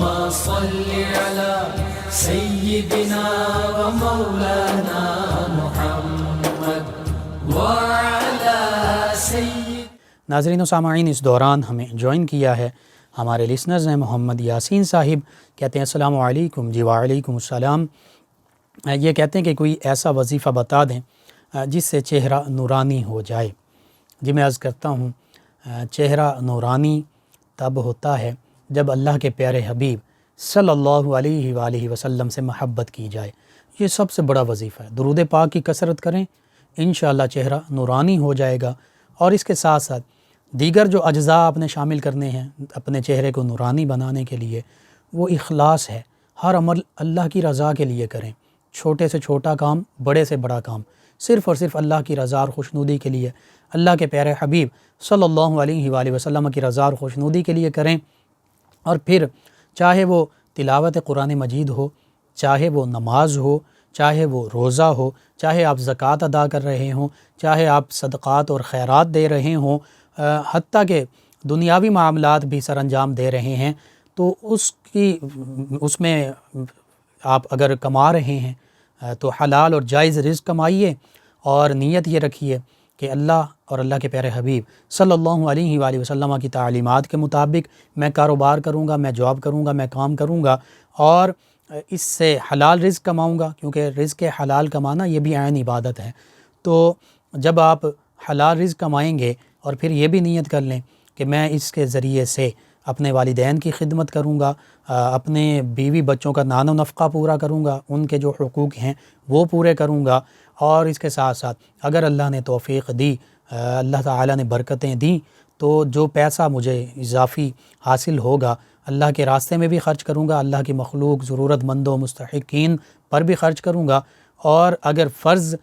صل على سيدنا ومولانا محمد وعلى سيد. ناظرین و سامعین، اس دوران ہمیں جوائن کیا ہے ہمارے لسنرز ہیں محمد یاسین صاحب. کہتے ہیں السلام علیکم. جی وعلیکم السلام. یہ کہتے ہیں کہ کوئی ایسا وظیفہ بتا دیں جس سے چہرہ نورانی ہو جائے. جی میں عرض کرتا ہوں، چہرہ نورانی تب ہوتا ہے جب اللہ کے پیارے حبیب صلی اللہ علیہ وآلہ وسلم سے محبت کی جائے. یہ سب سے بڑا وظیفہ ہے. درود پاک کی کثرت کریں، انشاءاللہ چہرہ نورانی ہو جائے گا. اور اس کے ساتھ ساتھ دیگر جو اجزاء آپ نے شامل کرنے ہیں اپنے چہرے کو نورانی بنانے کے لیے، وہ اخلاص ہے. ہر عمل اللہ کی رضا کے لیے کریں، چھوٹے سے چھوٹا کام، بڑے سے بڑا کام، صرف اور صرف اللہ کی رضا اور خوشنودی کے لیے، اللہ کے پیارے حبیب صلی اللہ علیہ وآلہ وسلم کی رضا اور خوشنودی کے لیے کریں. اور پھر چاہے وہ تلاوت قرآن مجید ہو، چاہے وہ نماز ہو، چاہے وہ روزہ ہو، چاہے آپ زکوٰۃ ادا کر رہے ہوں، چاہے آپ صدقات اور خیرات دے رہے ہوں، حتیٰ کہ دنیاوی معاملات بھی سر انجام دے رہے ہیں، تو اس میں آپ اگر کما رہے ہیں تو حلال اور جائز رزق کمائیے، اور نیت یہ رکھیے کہ اللہ اور اللہ کے پیارے حبیب صلی اللہ علیہ وآلہ وسلم کی تعلیمات کے مطابق میں کاروبار کروں گا، میں جاب کروں گا، میں کام کروں گا، اور اس سے حلال رزق کماؤں گا، کیونکہ رزق حلال کمانا یہ بھی عین عبادت ہے. تو جب آپ حلال رزق کمائیں گے اور پھر یہ بھی نیت کر لیں کہ میں اس کے ذریعے سے اپنے والدین کی خدمت کروں گا، اپنے بیوی بچوں کا نان و نفقہ پورا کروں گا، ان کے جو حقوق ہیں وہ پورے کروں گا، اور اس کے ساتھ ساتھ اگر اللہ نے توفیق دی، اللہ تعالیٰ نے برکتیں دیں، تو جو پیسہ مجھے اضافی حاصل ہوگا اللہ کے راستے میں بھی خرچ کروں گا، اللہ کی مخلوق ضرورت مندوں مستحقین پر بھی خرچ کروں گا. اور اگر فرض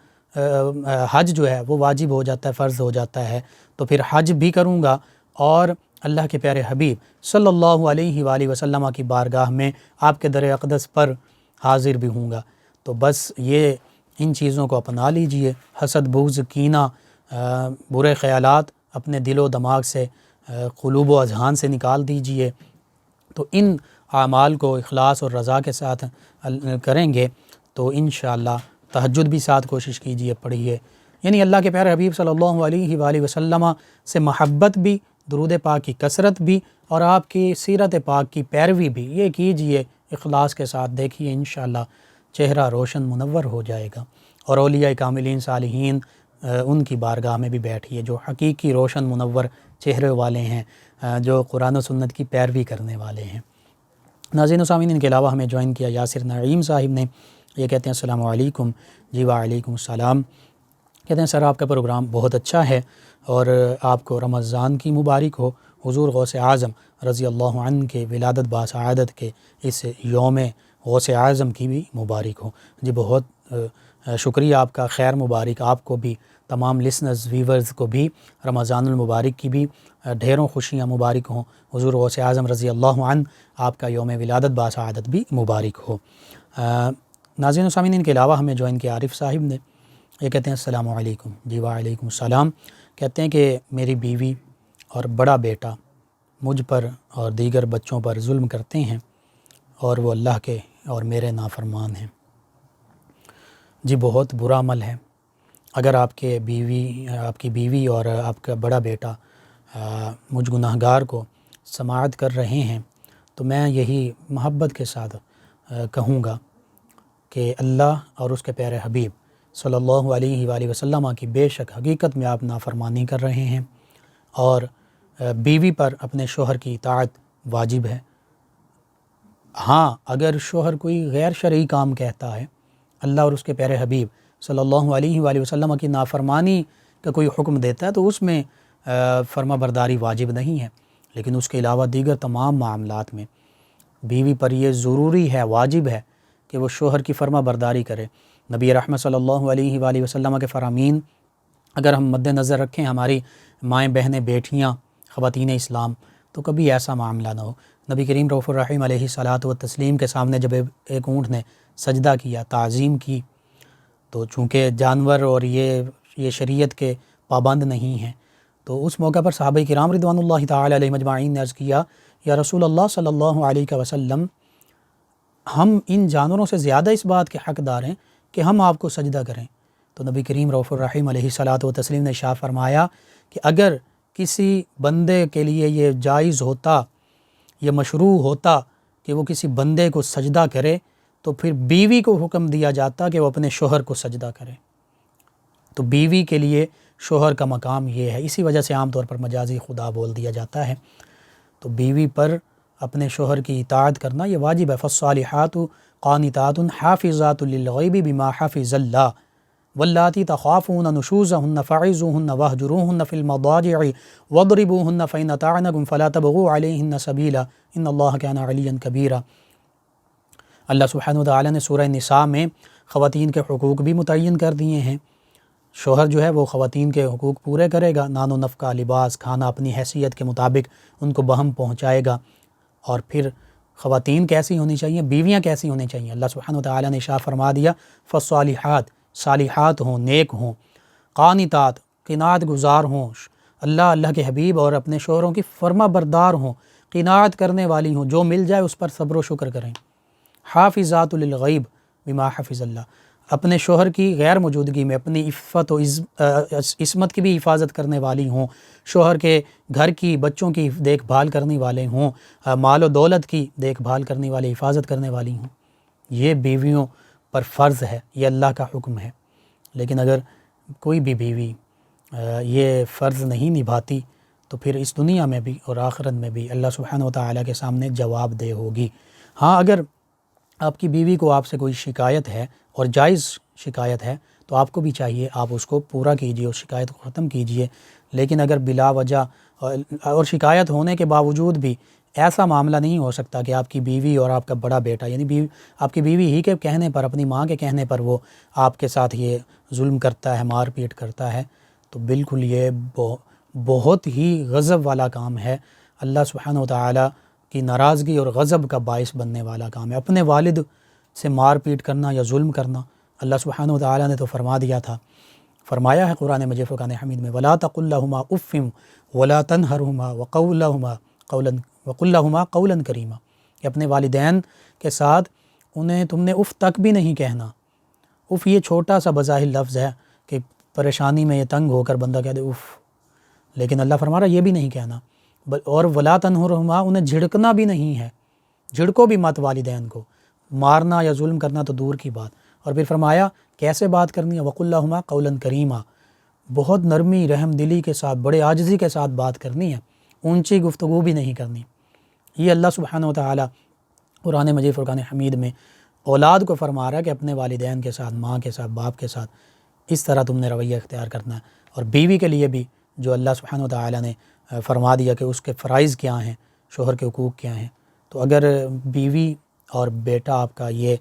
حج جو ہے وہ واجب ہو جاتا ہے، فرض ہو جاتا ہے، تو پھر حج بھی کروں گا، اور اللہ کے پیارے حبیب صلی اللہ علیہ وآلہ وسلم کی بارگاہ میں آپ کے در اقدس پر حاضر بھی ہوں گا. تو بس یہ ان چیزوں کو اپنا لیجئے. حسد، بغض، کینہ، برے خیالات اپنے دل و دماغ سے، قلوب و اذہان سے نکال دیجئے. تو ان اعمال کو اخلاص اور رضا کے ساتھ کریں گے تو انشاءاللہ تہجد بھی ساتھ کوشش کیجئے، پڑھیے. یعنی اللہ کے پیارے حبیب صلی اللہ علیہ وآلہ وسلم سے محبت بھی، درود پاک کی کثرت بھی، اور آپ کی سیرت پاک کی پیروی بھی، یہ کیجئے اخلاص کے ساتھ. دیکھیے انشاءاللہ چہرہ روشن منور ہو جائے گا. اور اولیاء کاملین صالحین ان کی بارگاہ میں بھی بیٹھیے جو حقیقی روشن منور چہرے والے ہیں، جو قرآن و سنت کی پیروی کرنے والے ہیں. ناظرین و سامعین، ان کے علاوہ ہمیں جوائن کیا یاسر نعیم صاحب نے. یہ کہتے ہیں السلام علیکم. جی وعلیکم السلام. کہتے ہیں سر آپ کا پروگرام بہت اچھا ہے، اور آپ کو رمضان کی مبارک ہو. حضور غوث اعظم رضی اللہ عنہ کے ولادت باسعادت کے اس یوم غوث اعظم کی بھی مبارک ہو. جی بہت شکریہ آپ کا. خیر مبارک آپ کو بھی، تمام لسنرز ویورز کو بھی رمضان المبارک کی بھی ڈھیروں خوشیاں مبارک ہوں. حضور غوث اعظم رضی اللہ عنہ آپ کا یوم ولادت باسعادت بھی مبارک ہو. ناظرین و سامعین، ان کے علاوہ ہمیں جوائن کیا عارف صاحب نے. یہ کہتے ہیں السلام علیکم. جی وعلیکم السلام. کہتے ہیں کہ میری بیوی اور بڑا بیٹا مجھ پر اور دیگر بچوں پر ظلم کرتے ہیں، اور وہ اللہ کے اور میرے نافرمان ہیں. جی بہت برا عمل ہے. اگر آپ کی بیوی اور آپ کا بڑا بیٹا مجھ گناہگار کو سماعت کر رہے ہیں، تو میں یہی محبت کے ساتھ کہوں گا کہ اللہ اور اس کے پیارے حبیب صلی اللہ علیہ وآلہ وسلم کی بے شک حقیقت میں آپ نافرمانی کر رہے ہیں، اور بیوی پر اپنے شوہر کی اطاعت واجب ہے. ہاں اگر شوہر کوئی غیر شرعی کام کہتا ہے، اللہ اور اس کے پیارے حبیب صلی اللہ علیہ وآلہ وسلم کی نافرمانی کا کوئی حکم دیتا ہے، تو اس میں فرما برداری واجب نہیں ہے. لیکن اس کے علاوہ دیگر تمام معاملات میں بیوی پر یہ ضروری ہے، واجب ہے کہ وہ شوہر کی فرما برداری کرے. نبی رحمت صلی اللہ علیہ وآلہ وسلم کے فرامین اگر ہم مد نظر رکھیں، ہماری مائیں بہنیں بیٹیاں خواتین اسلام، تو کبھی ایسا معاملہ نہ ہو. نبی کریم رؤوف الرحیم علیہ الصلاۃ والتسلیم کے سامنے جب ایک اونٹ نے سجدہ کیا، تعظیم کی، تو چونکہ جانور اور یہ شریعت کے پابند نہیں ہیں، تو اس موقع پر صحابہ کرام رضوان اللہ تعالی علیہ مجمعین نے عرض کیا، یا رسول اللہ صلی اللہ علیہ وسلم، ہم ان جانوروں سے زیادہ اس بات کے حقدار ہیں کہ ہم آپ کو سجدہ کریں۔ تو نبی کریم رؤوف الرحیم علیہ الصلاۃ والتسلیم نے ارشاد فرمایا کہ اگر کسی بندے کے لیے یہ جائز ہوتا، یہ مشروع ہوتا کہ وہ کسی بندے کو سجدہ کرے، تو پھر بیوی کو حکم دیا جاتا کہ وہ اپنے شوہر کو سجدہ کرے۔ تو بیوی کے لیے شوہر کا مقام یہ ہے، اسی وجہ سے عام طور پر مجازی خدا بول دیا جاتا ہے۔ تو بیوی پر اپنے شوہر کی اطاعت کرنا یہ واجب ہے۔ فالصالحات قانتات حافظات للغیب بما حفظ اللہ واللاتی تخافون نشوزهن فعظوهن واہجروهن فی المضاجع واضربوهن فإن أطعنکم فلا تبغوا علیہن سبیلا ان اللہ کان علیا کبیرا۔ اللہ سبحانہ وتعالی نے سورہ نساء میں خواتین کے حقوق بھی متعین کر دیے ہیں۔ شوہر جو ہے وہ خواتین کے حقوق پورے کرے گا، نان و نفقہ، لباس، کھانا اپنی حیثیت کے مطابق ان کو بہم پہنچائے گا۔ اور پھر خواتین کیسی ہونی چاہیے، بیویاں کیسی ہونی چاہیے، اللہ سبحانہ وتعالی نے ارشاد فرما دیا فالصالحات، صالحات ہوں، نیک ہوں، قانتات، قناعت گزار ہوں، اللہ کے حبیب اور اپنے شوہروں کی فرما بردار ہوں، قناعت کرنے والی ہوں، جو مل جائے اس پر صبر و شکر کریں۔ حافظات للغیب بما حفظ اللہ، اپنے شوہر کی غیر موجودگی میں اپنی عفت و عصمت کی بھی حفاظت کرنے والی ہوں، شوہر کے گھر کی، بچوں کی دیکھ بھال کرنے والے ہوں، مال و دولت کی دیکھ بھال کرنے والی، حفاظت کرنے والی ہوں۔ یہ بیویوں پر فرض ہے، یہ اللہ کا حکم ہے۔ لیکن اگر کوئی بھی بیوی یہ فرض نہیں نبھاتی تو پھر اس دنیا میں بھی اور آخرت میں بھی اللہ سبحانہ وتعالی کے سامنے جواب دہ ہوگی۔ ہاں، اگر آپ کی بیوی کو آپ سے کوئی شکایت ہے اور جائز شکایت ہے تو آپ کو بھی چاہیے آپ اس کو پورا کیجیے، اس شکایت کو ختم کیجیے۔ لیکن اگر بلا وجہ اور شکایت ہونے کے باوجود بھی ایسا معاملہ نہیں ہو سکتا کہ آپ کی بیوی اور آپ کا بڑا بیٹا، یعنی آپ کی بیوی ہی کے کہنے پر، اپنی ماں کے کہنے پر وہ آپ کے ساتھ یہ ظلم کرتا ہے، مار پیٹ کرتا ہے، تو بالکل یہ بہت ہی غضب والا کام ہے، اللہ سبحانہ وتعالی کی ناراضگی اور غضب کا باعث بننے والا کام ہے۔ اپنے والد سے مار پیٹ کرنا یا ظلم کرنا، اللہ سبحانہ وتعالی نے تو فرما دیا تھا، فرمایا ہے قرآن مجید فرقان حمید میں وَلَا تَقُلْ لَهُمَا أُفٍّ وَلَا تَنْهَرْهُمَا وَقُلْ لَهُمَا قَوْلًا كَرِيمًا، کہ اپنے والدین کے ساتھ انہیں تم نے اف تک بھی نہیں کہنا۔ اف یہ چھوٹا سا بظاہر لفظ ہے کہ پریشانی میں یہ تنگ ہو کر بندہ کہہ دے اف، لیکن اللہ فرما رہا یہ بھی نہیں کہنا۔ اور وَلَا تَنْهَرْهُمَا، انہیں جھڑکنا بھی نہیں ہے، جھڑکو بھی مت والدین کو، مارنا یا ظلم کرنا تو دور کی بات۔ اور پھر فرمایا کیسے بات کرنی ہے، وَقُلْ لَهُمَا قَوْلًا كَرِيمًا، بہت نرمی، رحم دلی کے ساتھ، بڑے عاجزی کے ساتھ بات کرنی ہے، اونچی گفتگو بھی نہیں کرنی۔ یہ اللہ سبحانہ وتعالی قرآن مجید فرقان حمید میں اولاد کو فرما رہا ہے کہ اپنے والدین کے ساتھ، ماں کے ساتھ، باپ کے ساتھ اس طرح تم نے رویہ اختیار کرنا ہے۔ اور بیوی کے لیے بھی جو اللہ سبحانہ وتعالی نے فرما دیا کہ اس کے فرائض کیا ہیں، شوہر کے حقوق کیا ہیں۔ تو اگر بیوی اور بیٹا آپ کا یہ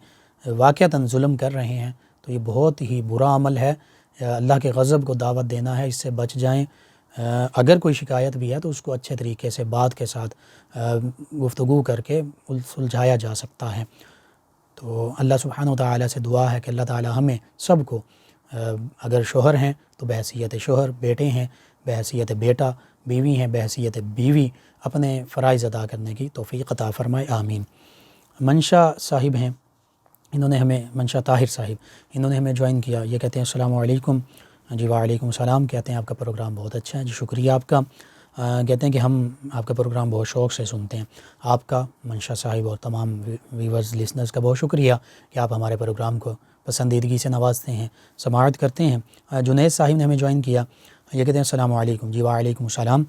واقعتاً ظلم کر رہے ہیں تو یہ بہت ہی برا عمل ہے، اللہ کے غضب کو دعوت دینا ہے، اس سے بچ جائیں۔ اگر کوئی شکایت بھی ہے تو اس کو اچھے طریقے سے بات کے ساتھ گفتگو کر کے سلجھایا جا سکتا ہے۔ تو اللہ سبحانہ وتعالی سے دعا ہے کہ اللہ تعالی ہمیں سب کو، اگر شوہر ہیں تو بحیثیت شوہر، بیٹے ہیں بحیثیت بیٹا، بیوی ہیں بحیثیت بیوی، اپنے فرائض ادا کرنے کی توفیق عطا فرمائے، آمین۔ منشا صاحب ہیں، انہوں نے ہمیں، منشا طاہر صاحب، انہوں نے ہمیں جوائن کیا، یہ کہتے ہیں السلام علیکم۔ جی وعلیکم السلام، کہتے ہیں آپ کا پروگرام بہت اچھا ہے، جی شکریہ آپ کا۔ کہتے ہیں کہ ہم آپ کا پروگرام بہت شوق سے سنتے ہیں۔ آپ کا، منشا صاحب اور تمام ویورز لسنرز کا بہت شکریہ کہ آپ ہمارے پروگرام کو پسندیدگی سے نوازتے ہیں، سماعت کرتے ہیں۔ جنید صاحب نے ہمیں جوائن کیا، یہ کہتے ہیں السلام علیکم۔ جی وعلیکم السلام،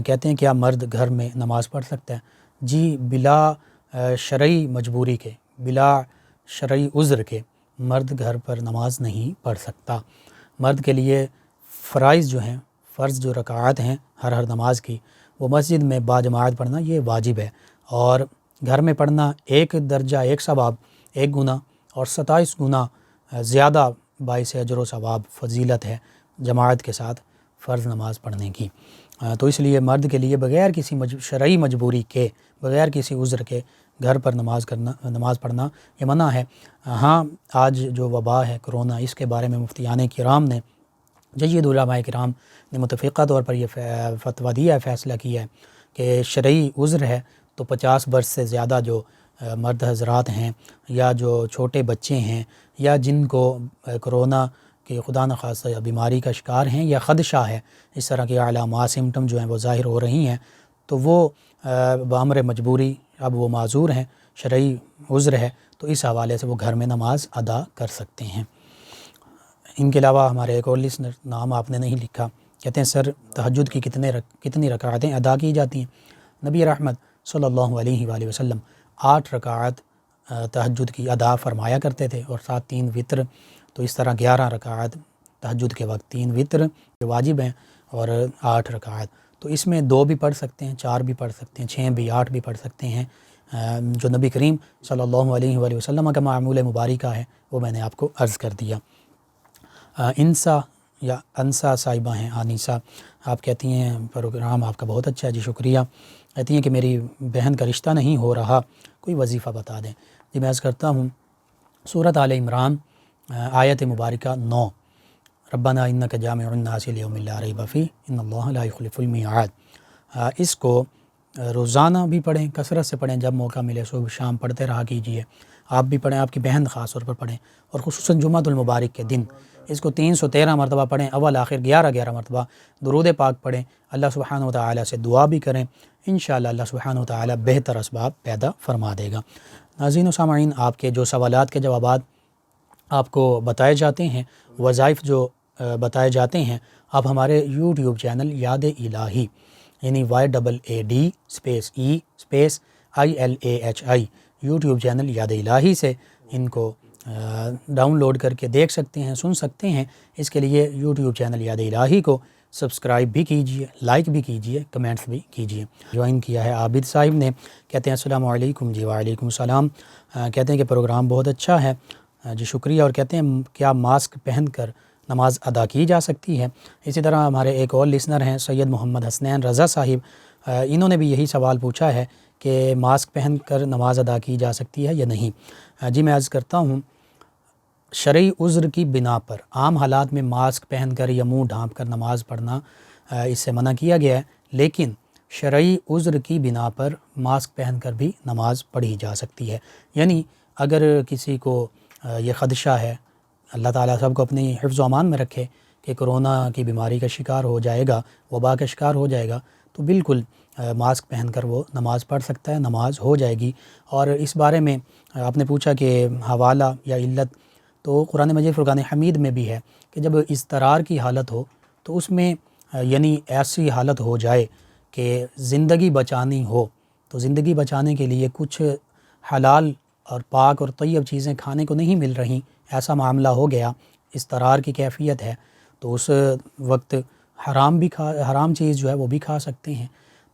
کہتے ہیں کیا مرد گھر میں نماز پڑھ سکتا ہے؟ جی بلا شرعی مجبوری کے، بلا شرعی عذر کے مرد گھر پر نماز نہیں پڑھ سکتا۔ مرد کے لیے فرائض جو ہیں، فرض جو رکعات ہیں ہر نماز کی، وہ مسجد میں باجماعت پڑھنا یہ واجب ہے، اور گھر میں پڑھنا ایک درجہ، ایک ثواب، ایک گناہ اور 27 گنا زیادہ باعث اجر و ثواب فضیلت ہے جماعت کے ساتھ فرض نماز پڑھنے کی۔ تو اس لیے مرد کے لیے بغیر کسی شرعی مجبوری کے، بغیر کسی عذر کے گھر پر نماز پڑھنا یہ منع ہے۔ ہاں، آج جو وبا ہے کرونا، اس کے بارے میں مفتیان کرام نے، جید علماء کرام نے متفقہ طور پر یہ فتویٰ دیا ہے، فیصلہ کیا ہے کہ شرعی عذر ہے تو 50 برس سے زیادہ جو مرد حضرات ہیں یا جو چھوٹے بچے ہیں یا جن کو کرونا کہ خدا نخواستہ بیماری کا شکار ہیں یا خدشہ ہے، اس طرح کے علامات سمٹم جو ہیں وہ ظاہر ہو رہی ہیں، تو وہ بامر مجبوری اب وہ معذور ہیں، شرعی عذر ہے، تو اس حوالے سے وہ گھر میں نماز ادا کر سکتے ہیں۔ ان کے علاوہ ہمارے ایک اور لسنر، نام آپ نے نہیں لکھا، کہتے ہیں سر تہجد کی کتنی رکعتیں ادا کی جاتی ہیں؟ نبی رحمت صلی اللہ علیہ وآلہ وسلم 8 رکعت تہجد کی ادا فرمایا کرتے تھے، اور ساتھ 3 وطر، تو اس طرح 11 رکعت تہجد کے وقت، 3 وطر جو واجب ہیں اور 8 رکعت، تو اس میں 2 بھی پڑھ سکتے ہیں، 4 بھی پڑھ سکتے ہیں، 6 بھی، 8 بھی پڑھ سکتے ہیں۔ جو نبی کریم صلی اللہ علیہ وآلہ وسلم کا معمول مبارکہ ہے وہ میں نے آپ کو عرض کر دیا۔ انسا یا انسا صاحبہ ہیں، آنیسا، آپ کہتی ہیں پروگرام آپ کا بہت اچھا ہے، جی شکریہ۔ کہتی ہیں کہ میری بہن کا رشتہ نہیں ہو رہا، کوئی وظیفہ بتا دیں۔ جی میں عرض کرتا ہوں، سورۃ آل عمران آیت مبارکہ 9، ربنا انک جامع الناس لیوم لا ریب فیہ ان اللہ لا یخلف المیعاد، اس کو روزانہ بھی پڑھیں، کثرت سے پڑھیں، جب موقع ملے صبح شام پڑھتے رہا کیجیے، آپ بھی پڑھیں، آپ کی بہن خاص طور پر پڑھیں، اور خصوصاً جمعۃ المبارک کے دن اس کو 313 مرتبہ پڑھیں، اول آخر 11 مرتبہ درود پاک پڑھیں، اللہ سبحانہ و تعالیٰ سے دعا بھی کریں، انشاءاللہ اللہ سبحانہ و تعالیٰ بہتر اسباب پیدا فرما دے گا۔ ناظرین و سامعین، آپ کے جو سوالات کے جوابات آپ کو بتائے جاتے ہیں، وظائف جو بتائے جاتے ہیں، آپ ہمارے یوٹیوب چینل یاد الہی، یعنی YEE_ILAHI یوٹیوب چینل یاد الہی سے ان کو ڈاؤن لوڈ کر کے دیکھ سکتے ہیں، سن سکتے ہیں۔ اس کے لیے یوٹیوب چینل یاد الہی کو سبسکرائب بھی کیجئے، لائک بھی کیجئے، کمنٹس بھی کیجئے۔ جوائن کیا ہے عابد صاحب نے، کہتے ہیں السلام علیکم۔ جی وعلیکم السلام۔ کہتے ہیں کہ پروگرام بہت اچھا ہے، جی شکریہ، اور کہتے ہیں کیا ماسک پہن کر نماز ادا کی جا سکتی ہے؟ اسی طرح ہمارے ایک اور لسنر ہیں سید محمد حسنین رضا صاحب، انہوں نے بھی یہی سوال پوچھا ہے کہ ماسک پہن کر نماز ادا کی جا سکتی ہے یا نہیں۔ جی میں عرض کرتا ہوں، شرعی عذر کی بنا پر عام حالات میں ماسک پہن کر یا منہ ڈھانپ کر نماز پڑھنا اس سے منع کیا گیا ہے، لیکن شرعی عذر کی بنا پر ماسک پہن کر بھی نماز پڑھی جا سکتی ہے۔ یعنی اگر کسی کو یہ خدشہ ہے، اللہ تعالیٰ سب کو اپنی حفظ و امان میں رکھے، کہ کرونا کی بیماری کا شکار ہو جائے گا، وبا کا شکار ہو جائے گا، تو بالکل ماسک پہن کر وہ نماز پڑھ سکتا ہے، نماز ہو جائے گی۔ اور اس بارے میں آپ نے پوچھا کہ حوالہ یا علت، تو قرآن مجید فرقان حمید میں بھی ہے کہ جب اضطرار کی حالت ہو تو اس میں یعنی ایسی حالت ہو جائے کہ زندگی بچانی ہو، تو زندگی بچانے کے لیے کچھ حلال اور پاک اور طیب چیزیں کھانے کو نہیں مل رہیں، ایسا معاملہ ہو گیا، اضطرار کی کیفیت ہے، تو اس وقت حرام چیز جو ہے وہ بھی کھا سکتے ہیں،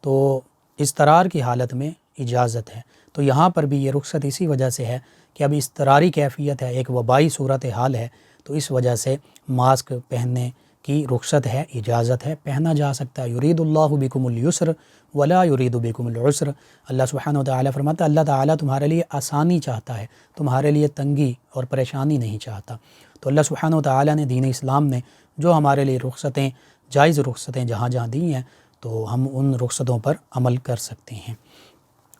تو اضطرار کی حالت میں اجازت ہے۔ تو یہاں پر بھی یہ رخصت اسی وجہ سے ہے کہ اب اضطراری کیفیت ہے، ایک وبائی صورتحال ہے، تو اس وجہ سے ماسک پہننے کی رخصت ہے، اجازت ہے، پہنا جا سکتا ہے۔ یرید اللہ بکم الیسر ولا یرید بکم العسر، اللہ سبحانہ و تعالیٰ فرماتا ہے اللہ تعالیٰ تمہارے لیے آسانی چاہتا ہے، تمہارے لیے تنگی اور پریشانی نہیں چاہتا۔ تو اللہ سبحانہ و تعالیٰ نے دین اسلام نے جو ہمارے لیے رخصتیں، جائز رخصتیں جہاں جہاں دی ہیں، تو ہم ان رخصتوں پر عمل کر سکتے ہیں۔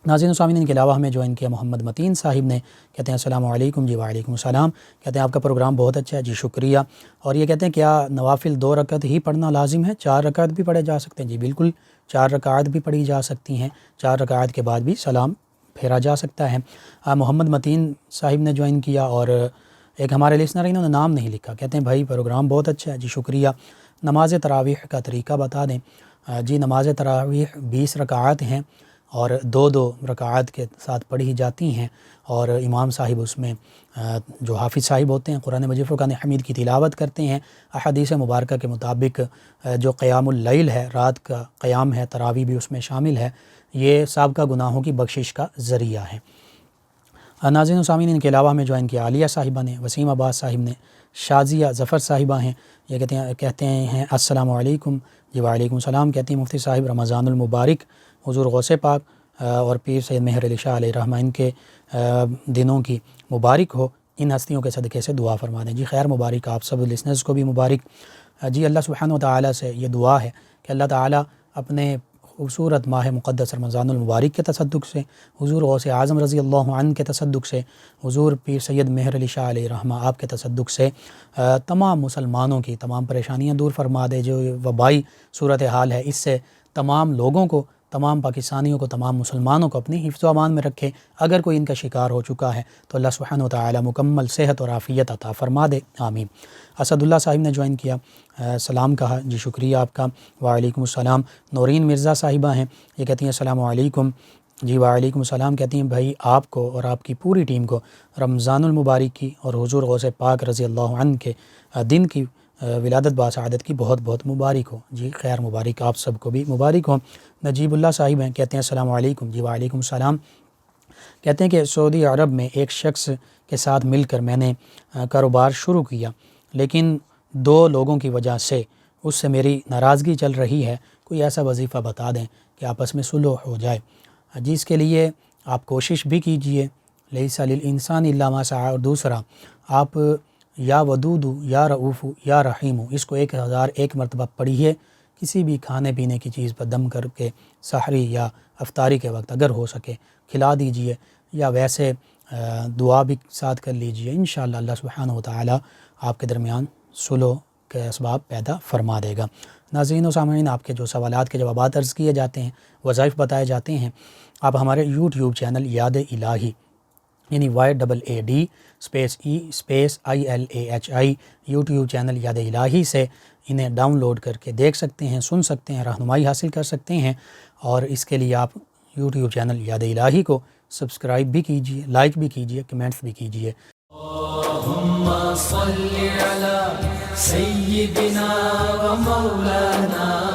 ناظرین و سامعین، ان کے علاوہ ہمیں جوائن کیا محمد متین صاحب نے، کہتے ہیں السلام علیکم۔ جی وعلیکم السلام۔ کہتے ہیں آپ کا پروگرام بہت اچھا ہے، جی شکریہ، اور یہ کہتے ہیں کیا نوافل 2 رکعت ہی پڑھنا لازم ہے؟ 4 رکعت بھی پڑھے جا سکتے ہیں؟ جی بالکل، 4 رکعت بھی پڑھی جا سکتی ہیں، 4 رکعت کے بعد بھی سلام پھیرا جا سکتا ہے۔ محمد متین صاحب نے جوائن کیا، اور ایک ہمارے لسنر انہوں نے نام نہیں لکھا، کہتے ہیں بھائی پروگرام بہت اچھا ہے، جی شکریہ، نماز تراویح کا طریقہ بتا دیں۔ جی نماز تراویح 20 رکعات ہیں، اور 2 رکعات کے ساتھ پڑھی جاتی ہیں، اور امام صاحب اس میں جو حافظ صاحب ہوتے ہیں قرآن مجید فرقان حمید کی تلاوت کرتے ہیں۔ احادیث مبارکہ کے مطابق جو قیام اللیل ہے، رات کا قیام ہے، تراویح بھی اس میں شامل ہے، یہ سابقہ گناہوں کی بخشش کا ذریعہ ہے۔ ناظرین و سامعین، ان کے علاوہ ہمیں جوائن کیا عالیہ صاحبہ نے، وسیم عباس صاحب نے، شازیہ ظفر صاحبہ ہیں، یہ کہتے ہیں السلام علیکم۔ جی وعلیکم السلام۔ کہتے ہیں مفتی صاحب رمضان المبارک حضور غوث پاک اور پیر سید مہر علی شاہ علیہ الرحمہ ان کے دنوں کی مبارک ہو، ان ہستیوں کے صدقے سے دعا فرما دیں۔ جی خیر مبارک، آپ سب لسنرز کو بھی مبارک۔ جی اللہ سبحانہ و تعالیٰ سے یہ دعا ہے کہ اللہ تعالیٰ اپنے خوبصورت ماہ مقدس رمضان المبارک کے تصدق سے، حضور غوث اعظم رضی اللہ عنہ کے تصدق سے، حضور پیر سید مہر علی شاہ علیہ رحمہ آپ کے تصدق سے تمام مسلمانوں کی تمام پریشانیاں دور فرما دے۔ جو وبائی صورتحال ہے اس سے تمام لوگوں کو، تمام پاکستانیوں کو، تمام مسلمانوں کو اپنی حفظ و امان میں رکھے۔ اگر کوئی ان کا شکار ہو چکا ہے تو اللہ سبحانہ و تعالی مکمل صحت اور عافیت عطا فرما دے، آمین۔ اسد اللہ صاحب نے جوائن کیا، سلام کہا، جی شکریہ آپ کا، وعلیکم السلام۔ نورین مرزا صاحبہ ہیں، یہ کہتی ہیں السلام علیکم، جی وعلیکم السلام۔ کہتی ہیں بھائی آپ کو اور آپ کی پوری ٹیم کو رمضان المبارک کی اور حضور غوث پاک رضی اللہ عنہ کے دن کی ولادت باسعادت کی بہت بہت مبارک ہو۔ جی خیر مبارک آپ سب کو بھی مبارک ہو۔ نجیب اللہ صاحب ہیں، کہتے ہیں السلام علیکم، جی وعلیکم السلام۔ کہتے ہیں کہ سعودی عرب میں ایک شخص کے ساتھ مل کر میں نے کاروبار شروع کیا، لیکن 2 لوگوں کی وجہ سے اس سے میری ناراضگی چل رہی ہے، کوئی ایسا وظیفہ بتا دیں کہ آپس میں صلح ہو جائے۔ جی اس کے لیے آپ کوشش بھی کیجئے، لیس للانسان الا ما سعی، اور دوسرا آپ یا ودود یا رؤوف یا رحیم، اس کو 1001 مرتبہ پڑھیے، کسی بھی کھانے پینے کی چیز پر دم کر کے سحری یا افطاری کے وقت اگر ہو سکے کھلا دیجئے، یا ویسے دعا بھی ساتھ کر لیجئے، انشاءاللہ اللہ سبحانہ و تعالی آپ کے درمیان صلح کے اسباب پیدا فرما دے گا۔ ناظرین و سامعین، آپ کے جو سوالات کے جوابات عرض کیے جاتے ہیں، وظائف بتائے جاتے ہیں، آپ ہمارے یوٹیوب چینل یاد الہی یعنی YAAD /EILAHI یوٹیوب چینل یاد الہی سے انہیں ڈاؤن لوڈ کر کے دیکھ سکتے ہیں، سن سکتے ہیں، رہنمائی حاصل کر سکتے ہیں، اور اس کے لیے آپ یوٹیوب چینل یاد الہی کو سبسکرائب بھی کیجئے، لائک بھی کیجئے، کمنٹس بھی کیجئے۔ اللهم صل على سيدنا ومولانا